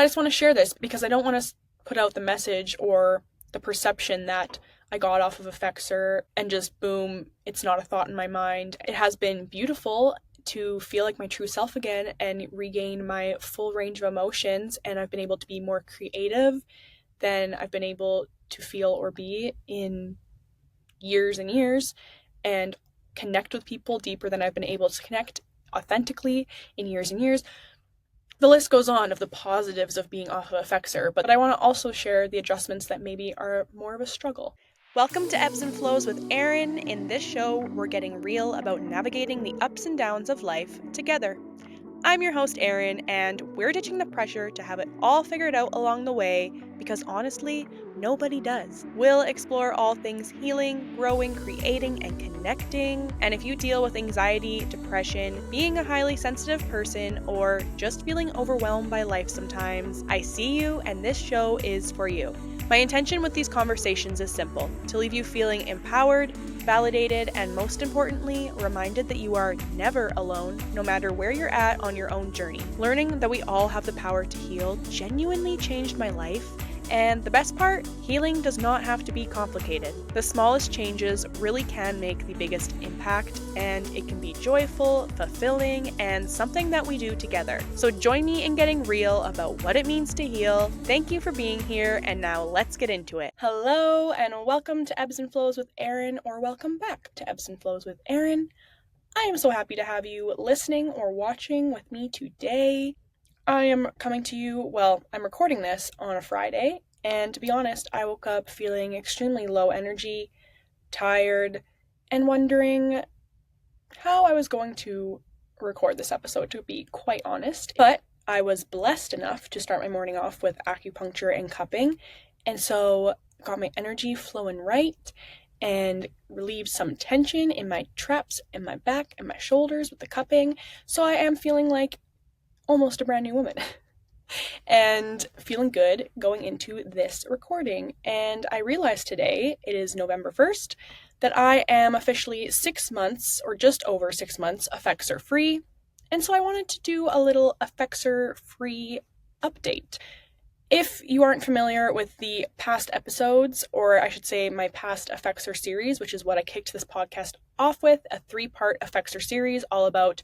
just want to share this because I don't want to put out the message or the perception that I got off of Effexor and just boom, it's not a thought in my mind. It has been beautiful to feel like my true self again and regain my full range of emotions, and I've been able to be more creative than I've been able to feel or be in years and years, and connect with people deeper than I've been able to connect authentically in years and years. The list goes on of the positives of being off of Effexor, but I want to also share the adjustments that maybe are more of a struggle. Welcome to Ebbs and Flows with Erin. In this show, we're getting real about navigating the ups and downs of life together. I'm your host, Erin, and we're ditching the pressure to have it all figured out along the way because honestly, nobody does. We'll explore all things healing, growing, creating, and connecting. And if you deal with anxiety, depression, being a highly sensitive person, or just feeling overwhelmed by life sometimes, I see you, and this show is for you. My intention with these conversations is simple: to leave you feeling empowered, validated, and most importantly, reminded that you are never alone, no matter where you're at on your own journey. Learning that we all have the power to heal genuinely changed my life. And the best part, healing does not have to be complicated. The smallest changes really can make the biggest impact, and it can be joyful, fulfilling, and something that we do together. So join me in getting real about what it means to heal. Thank you for being here, and now let's get into it. Hello, and welcome to Ebbs and Flows with Erin, or welcome back to Ebbs and Flows with Erin. I am so happy to have you listening or watching with me today. I am coming to you, I'm recording this on a Friday, and to be honest, I woke up feeling extremely low energy, tired, and wondering how I was going to record this episode, to be quite honest. But I was blessed enough to start my morning off with acupuncture and cupping, and so got my energy flowing right and relieved some tension in my traps and my back and my shoulders with the cupping. So I am feeling like almost a brand new woman and feeling good going into this recording. And I realized today, it is November 1st, that I am officially 6 months, or just over 6 months, Effexor free. And so I wanted to do a little Effexor free update. If you aren't familiar with the past episodes, or I should say my past Effexor series, which is what I kicked this podcast off with, a 3-part Effexor series all about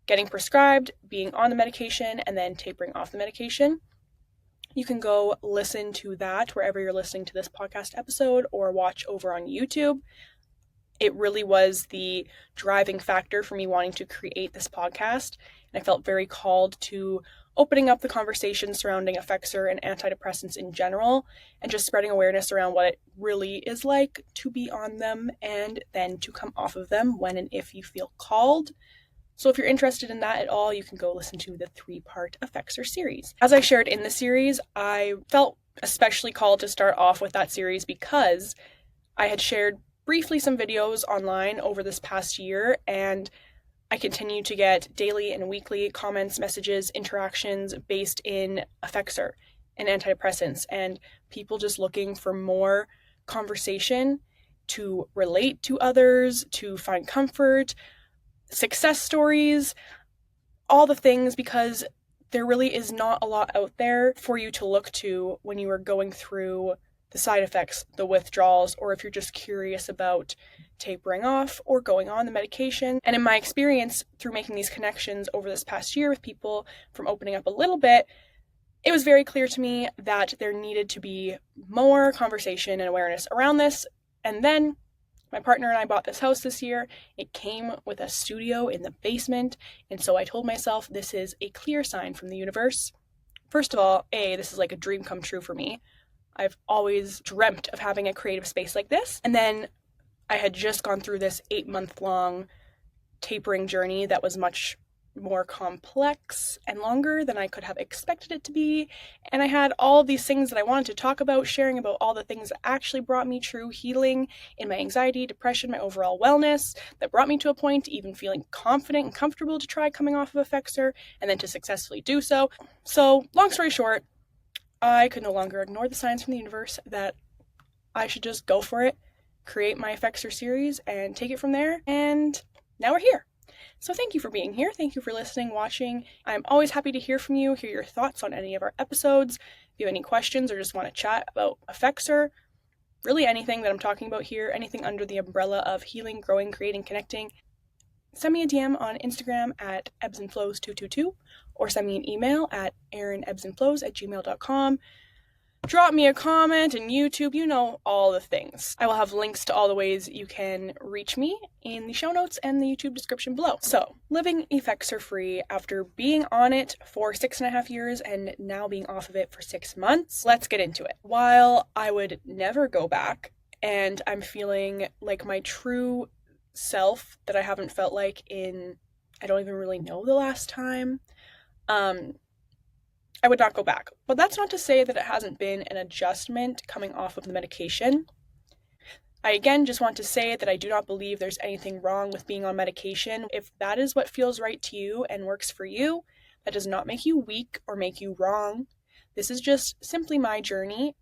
getting prescribed, being on the medication, and then tapering off the medication. You can go listen to that wherever you're listening to this podcast episode or watch over on YouTube. It really was the driving factor for me wanting to create this podcast, and I felt very called to opening up the conversation surrounding Effexor and antidepressants in general, and just spreading awareness around what it really is like to be on them and then to come off of them when and if you feel called. So if you're interested in that at all, you can go listen to the 3-part Effexor series. As I shared in the series, I felt especially called to start off with that series because I had shared briefly some videos online over this past year, and I continue to get daily and weekly comments, messages, interactions based in Effexor and antidepressants, and people just looking for more conversation to relate to others, to find comfort, success stories, all the things, because there really is not a lot out there for you to look to when you are going through the side effects, the withdrawals, or if you're just curious about tapering off or going on the medication. And in my experience through making these connections over this past year with people, from opening up a little bit, it was very clear to me that there needed to be more conversation and awareness around this. And then my partner and I bought this house this year. It came with a studio in the basement, and so I told myself this is a clear sign from the universe. First of all, this is like a dream come true for me. I've always dreamt of having a creative space like this, and then I had just gone through this 8-month-long tapering journey that was much more complex and longer than I could have expected it to be, and I had all of these things that I wanted to talk about, sharing about all the things that actually brought me true healing in my anxiety, depression, my overall wellness, that brought me to a point to even feeling confident and comfortable to try coming off of Effexor, and then to successfully do so. So, long story short, I could no longer ignore the signs from the universe that I should just go for it, create my Effexor series, and take it from there, and now we're here. So thank you for being here. Thank you for listening, watching. I'm always happy to hear from you, hear your thoughts on any of our episodes. If you have any questions or just want to chat about Effexor, really anything that I'm talking about here, anything under the umbrella of healing, growing, creating, connecting, send me a DM on Instagram at ebbsandflows222 or send me an email at erinebbsandflows@gmail.com. Drop me a comment on YouTube, you know all the things. I will have links to all the ways you can reach me in the show notes and the YouTube description below. So, living Effexor free after being on it for 6.5 years and now being off of it for 6 months. Let's get into it. While I would never go back, and I'm feeling like my true self that I haven't felt like in, I don't even really know the last time, I would not go back. But that's not to say that it hasn't been an adjustment coming off of the medication. I again just want to say that I do not believe there's anything wrong with being on medication. If that is what feels right to you and works for you, that does not make you weak or make you wrong. This is just simply my journey,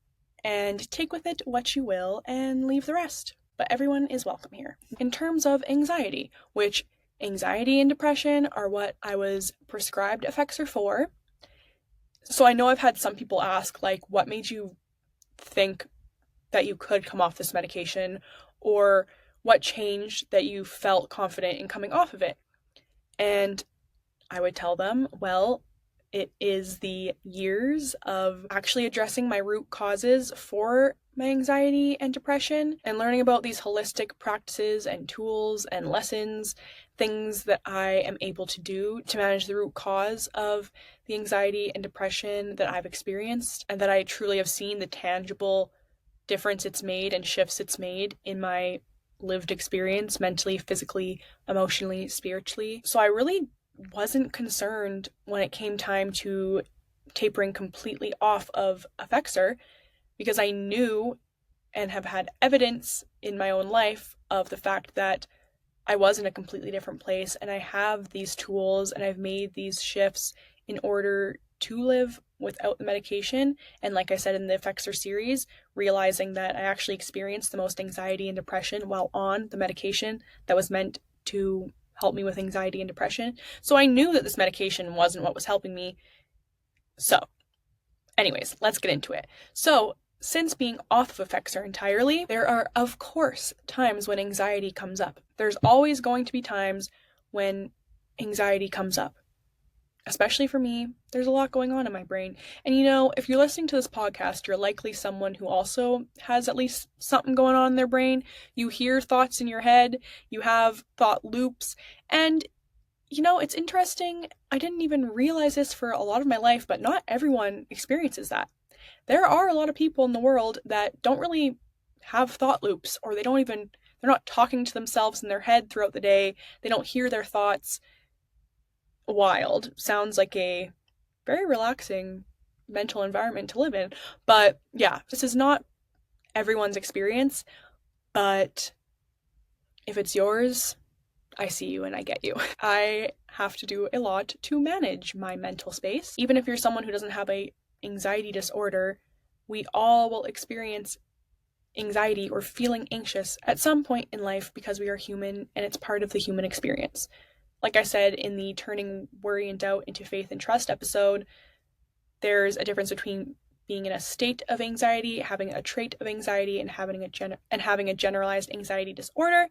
and take with it what you will and leave the rest. But everyone is welcome here. In terms of anxiety, which anxiety and depression are what I was prescribed Effexor for. So I know I've had some people ask, like, what made you think that you could come off this medication, or what changed that you felt confident in coming off of it? And I would tell them, well, it is the years of actually addressing my root causes for my anxiety and depression and learning about these holistic practices and tools and lessons, things that I am able to do to manage the root cause of the anxiety and depression that I've experienced, and that I truly have seen the tangible difference it's made and shifts it's made in my lived experience, mentally, physically, emotionally, spiritually. So I really wasn't concerned when it came time to tapering completely off of Effexor, because I knew and have had evidence in my own life of the fact that I was in a completely different place, and I have these tools and I've made these shifts in order to live without the medication. And like I said in the Effexor series, realizing that I actually experienced the most anxiety and depression while on the medication that was meant to help me with anxiety and depression. So I knew that this medication wasn't what was helping me. So anyways, let's get into it. So since being off of Effexor entirely, there are, of course, times when anxiety comes up. There's always going to be times when anxiety comes up. Especially for me, there's a lot going on in my brain. And you know, if you're listening to this podcast, you're likely someone who also has at least something going on in their brain. You hear thoughts in your head, you have thought loops, and you know, it's interesting. I didn't even realize this for a lot of my life, but not everyone experiences that. There are a lot of people in the world that don't really have thought loops, or they're not talking to themselves in their head throughout the day. They don't hear their thoughts. Wild. Sounds like a very relaxing mental environment to live in. But yeah, this is not everyone's experience, but if it's yours, I see you and I get you. I have to do a lot to manage my mental space. Even if you're someone who doesn't have a anxiety disorder, we all will experience anxiety or feeling anxious at some point in life because we are human and it's part of the human experience. Like I said in the Turning Worry and Doubt into Faith and Trust episode, there's a difference between being in a state of anxiety, having a trait of anxiety, and having a generalized anxiety disorder.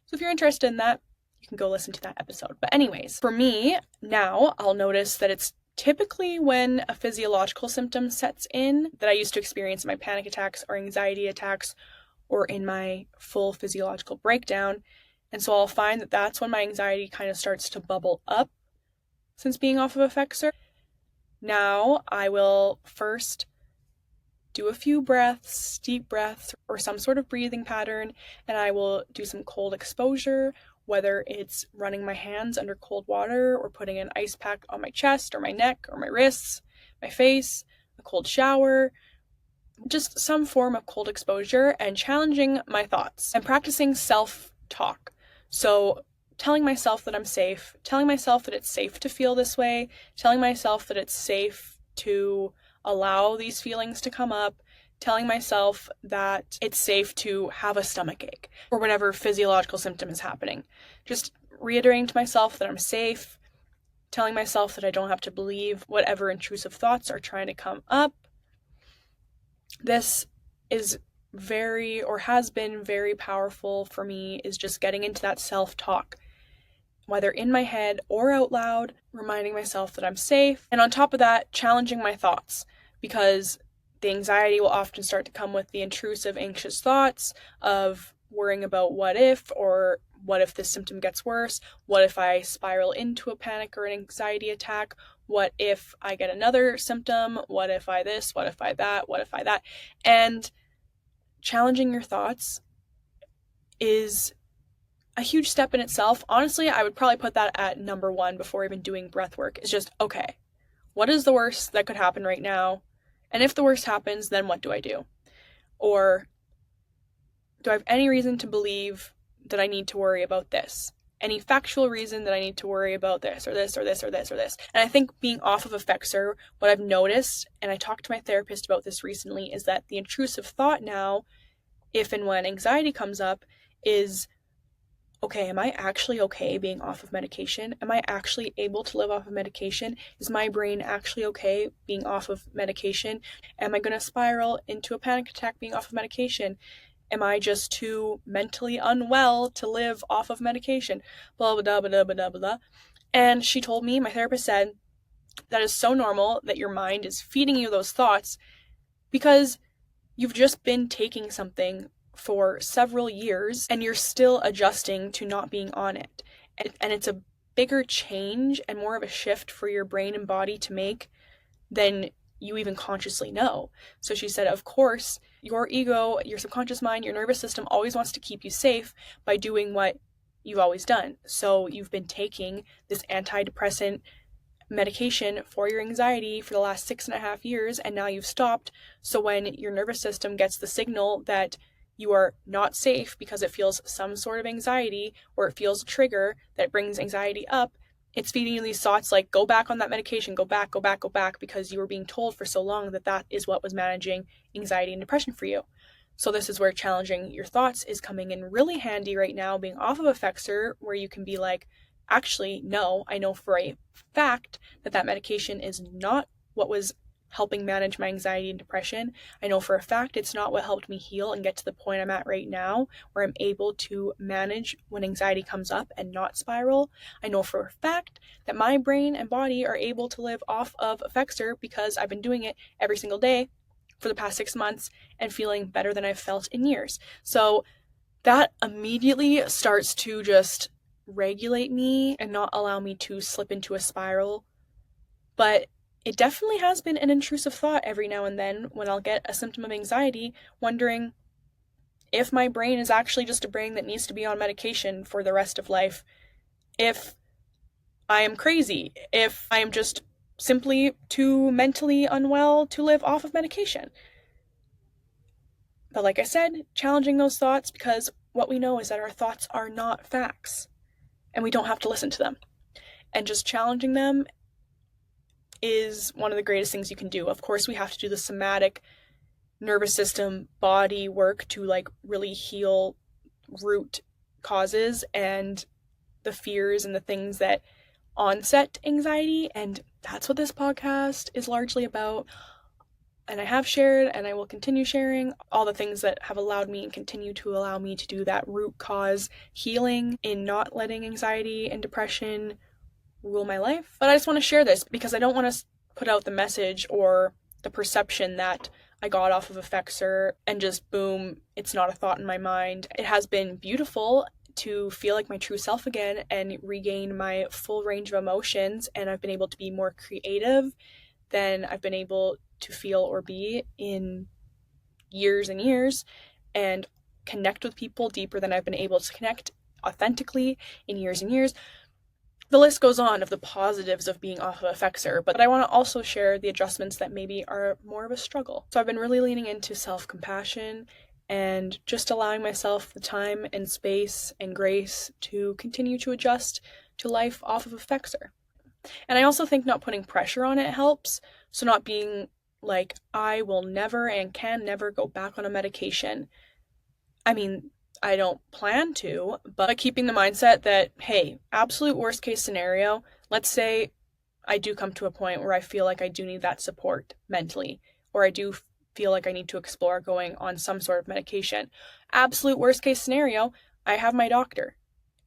So if you're interested in that, you can go listen to that episode. But anyways, for me, now I'll notice that it's typically when a physiological symptom sets in that I used to experience in my panic attacks or anxiety attacks or in my full physiological breakdown. And so I'll find that that's when my anxiety kind of starts to bubble up since being off of Effexor. Now I will first do a few breaths, deep breaths, or some sort of breathing pattern, and I will do some cold exposure, whether it's running my hands under cold water or putting an ice pack on my chest or my neck or my wrists, my face, a cold shower, just some form of cold exposure, and challenging my thoughts and practicing self-talk. So telling myself that I'm safe, telling myself that it's safe to feel this way, telling myself that it's safe to allow these feelings to come up, telling myself that it's safe to have a stomachache or whatever physiological symptom is happening. Just reiterating to myself that I'm safe, telling myself that I don't have to believe whatever intrusive thoughts are trying to come up. This is very, or has been very powerful for me, is just getting into that self-talk, whether in my head or out loud, reminding myself that I'm safe. And on top of that, challenging my thoughts, because the anxiety will often start to come with the intrusive, anxious thoughts of worrying about what if, or what if this symptom gets worse? What if I spiral into a panic or an anxiety attack? What if I get another symptom? What if I this? What if I that? What if I that? And challenging your thoughts is a huge step in itself. Honestly, I would probably put that at number one before even doing breath work. It's just, okay, what is the worst that could happen right now? And if the worst happens, then what do I do? Or do I have any reason to believe that I need to worry about this? Any factual reason that I need to worry about this or this or this or this or this? And I think being off of Effexor, what I've noticed, and I talked to my therapist about this recently, is that the intrusive thought now, if and when anxiety comes up, is, okay, am I actually okay being off of medication? Am I actually able to live off of medication? Is my brain actually okay being off of medication? Am I going to spiral into a panic attack being off of medication? Am I just too mentally unwell to live off of medication? Blah, blah, blah, blah, blah, blah, blah. And she told me, my therapist said, that is so normal that your mind is feeding you those thoughts because you've just been taking something for several years and you're still adjusting to not being on it. And it's a bigger change and more of a shift for your brain and body to make than you even consciously know. So she said, of course, your ego, your subconscious mind, your nervous system always wants to keep you safe by doing what you've always done. So you've been taking this antidepressant medication for your anxiety for the last 6.5 years, and now you've stopped. So when your nervous system gets the signal that you are not safe because it feels some sort of anxiety, or it feels a trigger that brings anxiety up, it's feeding you these thoughts like, go back on that medication, go back, go back, go back, because you were being told for so long that that is what was managing anxiety and depression for you. So this is where challenging your thoughts is coming in really handy right now, being off of Effexor, where you can be like, actually, no, I know for a fact that that medication is not what was helping manage my anxiety and depression. I know for a fact it's not what helped me heal and get to the point I'm at right now, where I'm able to manage when anxiety comes up and not spiral. I know for a fact that my brain and body are able to live off of Effexor because I've been doing it every single day for the past 6 months and feeling better than I've felt in years. So that immediately starts to just regulate me and not allow me to slip into a spiral. But it definitely has been an intrusive thought every now and then when I'll get a symptom of anxiety, wondering if my brain is actually just a brain that needs to be on medication for the rest of life, if I am crazy, if I am just simply too mentally unwell to live off of medication. But like I said, challenging those thoughts, because what we know is that our thoughts are not facts and we don't have to listen to them. And just challenging them is one of the greatest things you can do. Of course, we have to do the somatic nervous system body work to like really heal root causes and the fears and the things that onset anxiety. And that's what this podcast is largely about. And I have shared, and I will continue sharing, all the things that have allowed me and continue to allow me to do that root cause healing in not letting anxiety and depression rule my life. But I just want to share this because I don't want to put out the message or the perception that I got off of Effexor and just boom, it's not a thought in my mind. It has been beautiful to feel like my true self again and regain my full range of emotions, and I've been able to be more creative than I've been able to feel or be in years and years, and connect with people deeper than I've been able to connect authentically in years and years. The list goes on of the positives of being off of Effexor, but I want to also share the adjustments that maybe are more of a struggle. So I've been really leaning into self-compassion and just allowing myself the time and space and grace to continue to adjust to life off of Effexor. And I also think not putting pressure on it helps. So not being like, I will never and can never go back on a medication. I mean, I don't plan to, but keeping the mindset that, hey, absolute worst case scenario, let's say I do come to a point where I feel like I do need that support mentally, or I do feel like I need to explore going on some sort of medication. Absolute worst case scenario, I have my doctor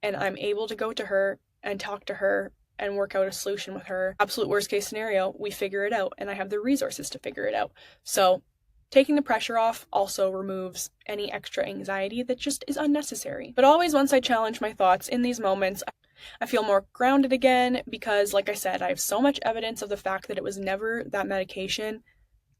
and I'm able to go to her and talk to her and work out a solution with her. Absolute worst case scenario, we figure it out and I have the resources to figure it out. So taking the pressure off also removes any extra anxiety that just is unnecessary. But always, once I challenge my thoughts in these moments, I feel more grounded again because, like I said, I have so much evidence of the fact that it was never that medication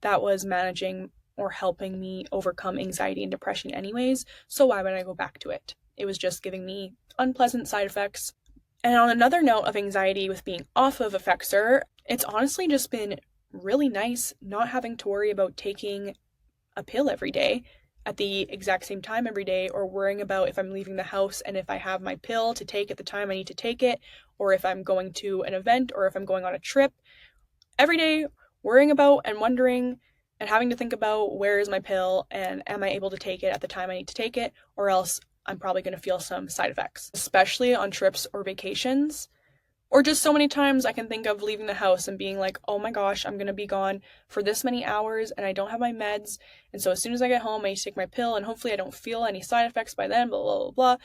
that was managing or helping me overcome anxiety and depression anyways, so why would I go back to it? It was just giving me unpleasant side effects. And on another note of anxiety with being off of Effexor, it's honestly just been really nice not having to worry about taking a pill every day at the exact same time every day, or worrying about if I'm leaving the house and if I have my pill to take at the time I need to take it, or if I'm going to an event, or if I'm going on a trip. Every day, worrying about and wondering and having to think about where is my pill and am I able to take it at the time I need to take it, or else I'm probably going to feel some side effects, especially on trips or vacations. Or just so many times I can think of leaving the house and being like, oh my gosh, I'm going to be gone for this many hours and I don't have my meds. And so as soon as I get home, I need to take my pill and hopefully I don't feel any side effects by then, blah, blah, blah, blah.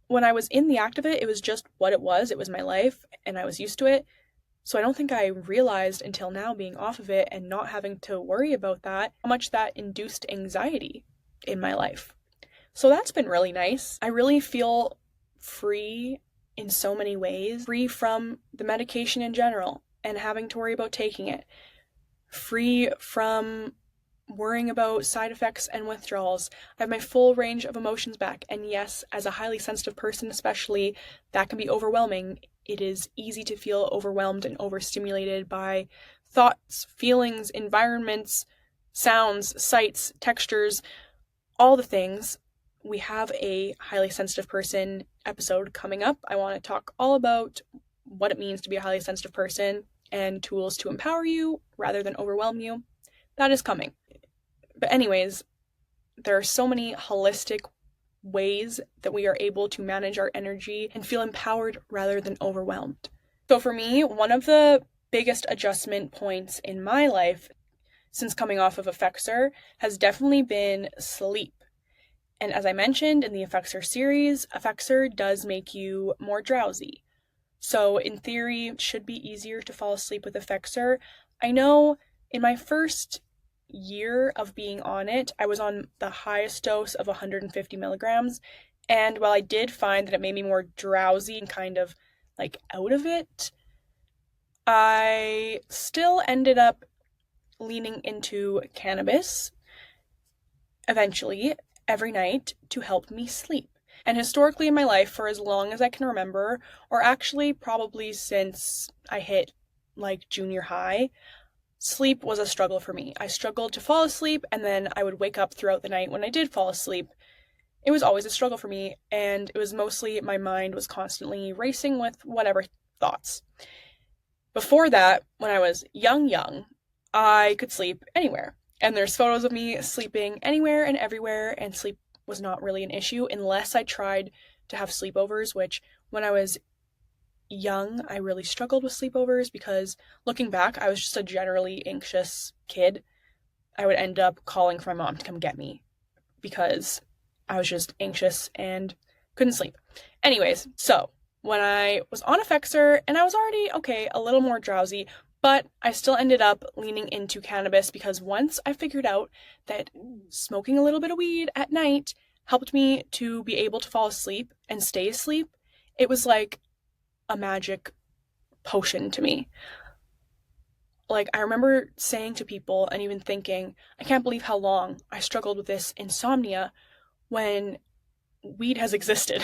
When I was in the act of it, it was just what it was. It was my life and I was used to it. So I don't think I realized until now, being off of it and not having to worry about that, how much that induced anxiety in my life. So that's been really nice. I really feel free in so many ways, free from the medication in general and having to worry about taking it, free from worrying about side effects and withdrawals. I have my full range of emotions back, and yes, as a highly sensitive person especially, that can be overwhelming. It is easy to feel overwhelmed and overstimulated by thoughts, feelings, environments, sounds, sights, textures, all the things. We have a highly sensitive person episode coming up. I want to talk all about what it means to be a highly sensitive person and tools to empower you rather than overwhelm you. That is coming. But anyways, there are so many holistic ways that we are able to manage our energy and feel empowered rather than overwhelmed. So for me, one of the biggest adjustment points in my life since coming off of Effexor has definitely been sleep. And as I mentioned in the Effexor series, Effexor does make you more drowsy. So in theory, it should be easier to fall asleep with Effexor. I know in my first year of being on it, I was on the highest dose of 150 milligrams. And while I did find that it made me more drowsy and kind of like out of it, I still ended up leaning into cannabis eventually every night to help me sleep. And historically in my life, for as long as I can remember, or actually probably since I hit like junior high, sleep was a struggle for me. I struggled to fall asleep, and then I would wake up throughout the night when I did fall asleep. It was always a struggle for me, and it was mostly my mind was constantly racing with whatever thoughts. Before that, when I was young, I could sleep anywhere. And there's photos of me sleeping anywhere and everywhere, and sleep was not really an issue unless I tried to have sleepovers, which when I was young, I really struggled with sleepovers because looking back, I was just a generally anxious kid. I would end up calling for my mom to come get me because I was just anxious and couldn't sleep. Anyways, so when I was on Effexor and I was already, okay, a little more drowsy, but I still ended up leaning into cannabis because once I figured out that smoking a little bit of weed at night helped me to be able to fall asleep and stay asleep, it was like a magic potion to me. Like, I remember saying to people and even thinking, I can't believe how long I struggled with this insomnia when weed has existed.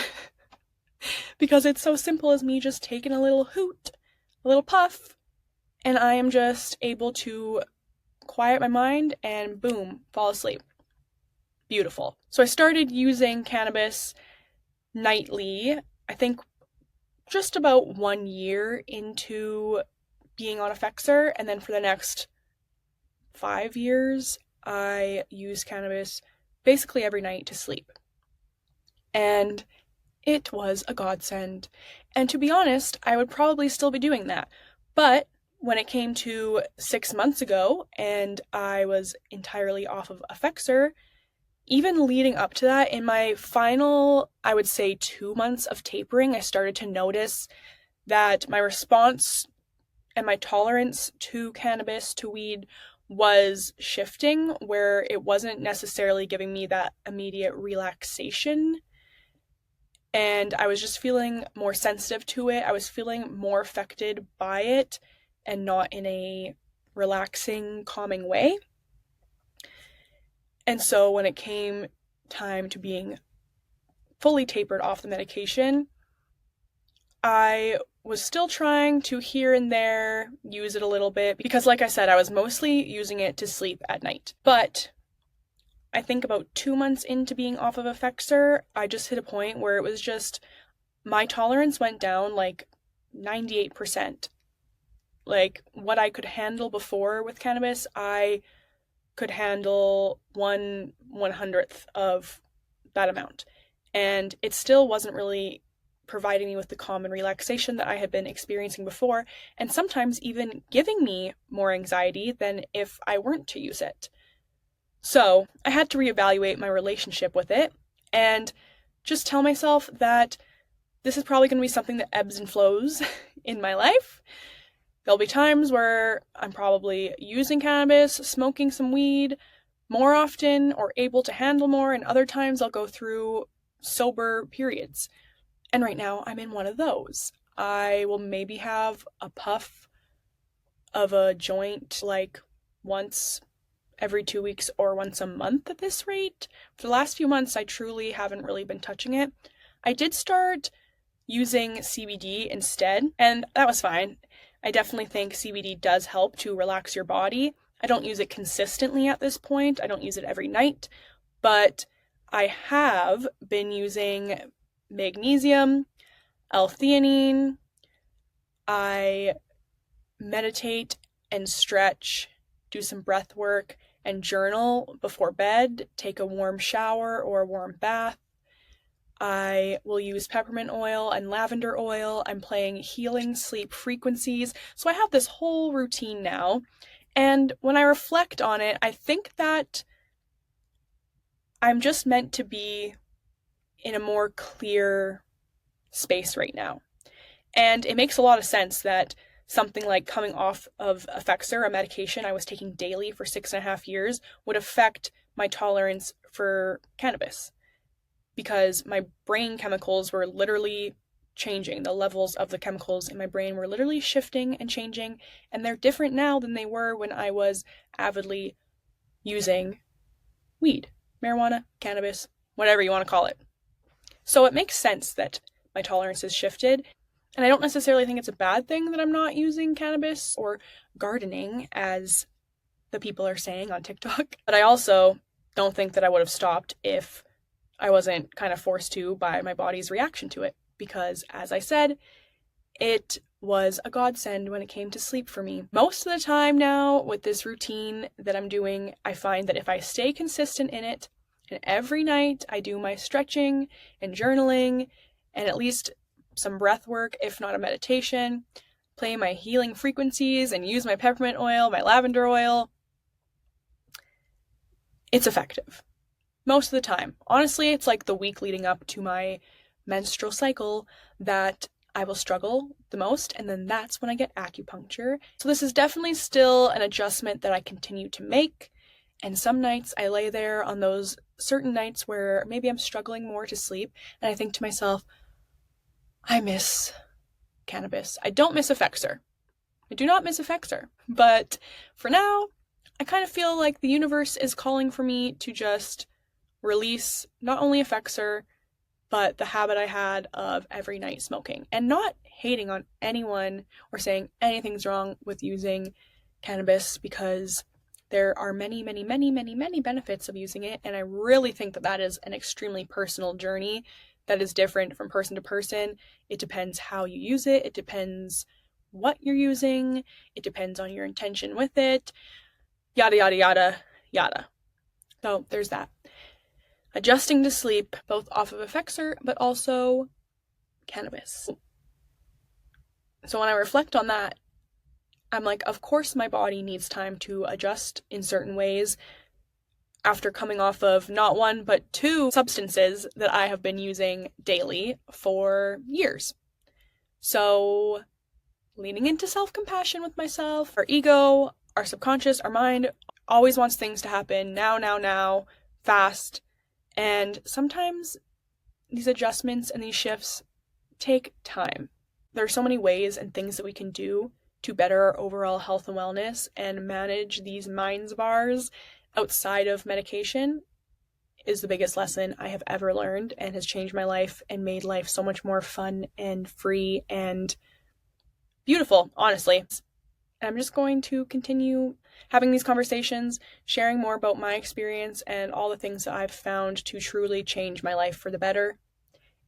Because it's so simple as me just taking a little hoot, a little puff, and I am just able to quiet my mind and boom, fall asleep. Beautiful. So I started using cannabis nightly, I think just about 1 year into being on Effexor, and then for the next 5 years, I used cannabis basically every night to sleep. And it was a godsend. And to be honest, I would probably still be doing that. But when it came to 6 months ago and I was entirely off of Effexor, even leading up to that, in my final, I would say, 2 months of tapering, I started to notice that my response and my tolerance to cannabis, to weed, was shifting, where it wasn't necessarily giving me that immediate relaxation. And I was just feeling more sensitive to it. I was feeling more affected by it and not in a relaxing, calming way. And so when it came time to being fully tapered off the medication, I was still trying to here and there use it a little bit because, like I said, I was mostly using it to sleep at night. But I think about 2 months into being off of Effexor, I just hit a point where it was just my tolerance went down like 98%. Like what I could handle before with cannabis, I could handle 1/100th of that amount. And it still wasn't really providing me with the calm and relaxation that I had been experiencing before, and sometimes even giving me more anxiety than if I weren't to use it. So I had to reevaluate my relationship with it and just tell myself that this is probably going to be something that ebbs and flows in my life. There'll be times where I'm probably using cannabis, smoking some weed more often, or able to handle more, and other times I'll go through sober periods. And right now I'm in one of those. I will maybe have a puff of a joint like once every 2 weeks or once a month at this rate. For the last few months, I truly haven't really been touching it. I did start using CBD instead, and that was fine. I definitely think CBD does help to relax your body. I don't use it consistently at this point. I don't use it every night, but I have been using magnesium, L-theanine. I meditate and stretch, do some breath work, and journal before bed, take a warm shower or a warm bath. I will use peppermint oil and lavender oil. I'm playing healing sleep frequencies. So I have this whole routine now. And when I reflect on it, I think that I'm just meant to be in a more clear space right now. And it makes a lot of sense that something like coming off of Effexor, a medication I was taking daily for 6.5 years, would affect my tolerance for cannabis, because my brain chemicals were literally changing. The levels of the chemicals in my brain were literally shifting and changing, and they're different now than they were when I was avidly using weed, marijuana, cannabis, whatever you want to call it. So it makes sense that my tolerance has shifted. And I don't necessarily think it's a bad thing that I'm not using cannabis or gardening, as the people are saying on TikTok. But I also don't think that I would have stopped if I wasn't kind of forced to by my body's reaction to it. Because, as I said, it was a godsend when it came to sleep for me. Most of the time now, with this routine that I'm doing, I find that if I stay consistent in it, and every night I do my stretching and journaling, and at least some breath work, if not a meditation, play my healing frequencies, and use my peppermint oil, my lavender oil, it's effective. Most of the time. Honestly, it's like the week leading up to my menstrual cycle that I will struggle the most, and then that's when I get acupuncture. So this is definitely still an adjustment that I continue to make, and some nights I lay there on those certain nights where maybe I'm struggling more to sleep, and I think to myself, I miss cannabis. I don't miss Effexor. I do not miss Effexor. But for now, I kind of feel like the universe is calling for me to just release not only Effexor, but the habit I had of every night smoking. And not hating on anyone or saying anything's wrong with using cannabis, because there are many, many, many, many, many benefits of using it. And I really think that that is an extremely personal journey that is different from person to person. It depends how you use it. It depends what you're using. It depends on your intention with it. Yada, yada, yada, yada. So there's that. adjusting to sleep, both off of Effexor, but also cannabis. So when I reflect on that, I'm like, of course my body needs time to adjust in certain ways after coming off of not one, but two substances that I have been using daily for years. So leaning into self-compassion with myself, our ego, our subconscious, our mind always wants things to happen now, fast. And sometimes these adjustments and these shifts take time. There are so many ways and things that we can do to better our overall health and wellness and manage these minds of ours outside of medication is the biggest lesson I have ever learned and has changed my life and made life so much more fun and free and beautiful, honestly. And I'm just going to continue having these conversations, sharing more about my experience and all the things that I've found to truly change my life for the better.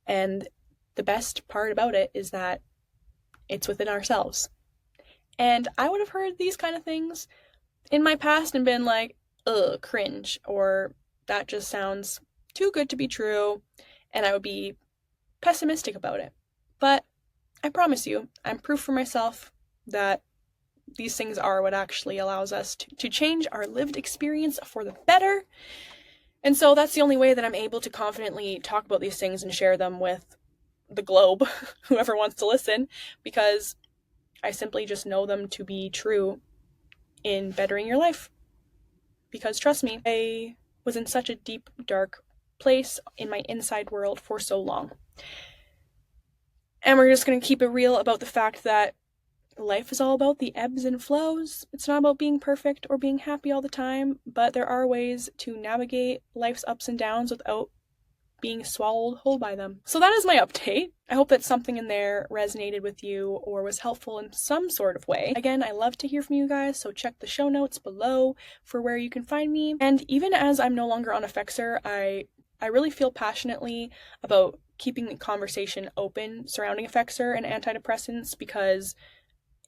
And the best part about it is that it's within ourselves. And I would have heard these kind of things in my past and been like, ugh, cringe, or that just sounds too good to be true, and I would be pessimistic about it. But I promise you, I'm proof for myself that these things are what actually allows us to change our lived experience for the better. And so that's the only way that I'm able to confidently talk about these things and share them with the globe, whoever wants to listen, because I simply just know them to be true in bettering your life. Because trust me, I was in such a deep, dark place in my inside world for so long. And we're just going to keep it real about the fact that life is all about the ebbs and flows. It's not about being perfect or being happy all the time, but there are ways to navigate life's ups and downs without being swallowed whole by them. So that is my update. I hope that something in there resonated with you or was helpful in some sort of way. Again, I love to hear from you guys, so check the show notes below for where you can find me. And even as I'm no longer on Effexor, I really feel passionately about keeping the conversation open surrounding Effexor and antidepressants because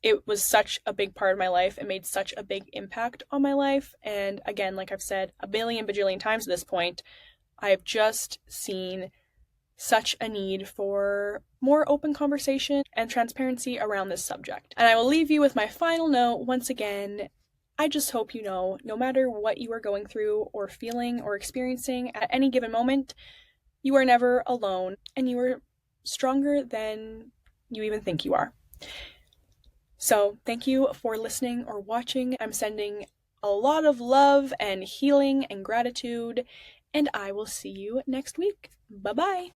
it was such a big part of my life. It made such a big impact on my life. And again, like I've said a billion bajillion times at this point, I have just seen such a need for more open conversation and transparency around this subject. And I will leave you with my final note once again. I just hope you know, no matter what you are going through or feeling or experiencing at any given moment, you are never alone and you are stronger than you even think you are. So thank you for listening or watching. I'm sending a lot of love and healing and gratitude, and I will see you next week. Bye-bye.